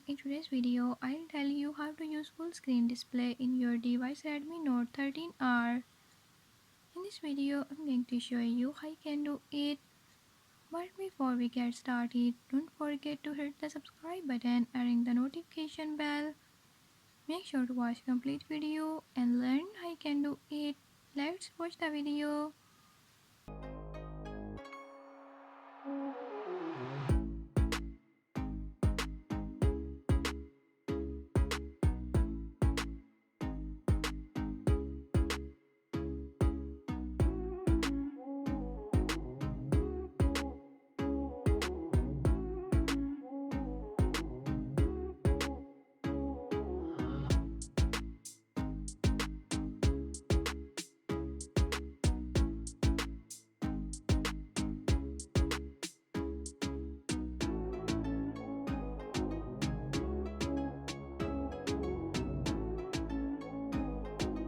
In today's video, I'll tell you how to use full screen display in your device Redmi Note 13R. In this video, I'm going to show you how you can do it. But before we get started, don't forget to hit the subscribe button and ring the notification bell. Make sure to watch complete video and learn how you can do it. Let's watch the video.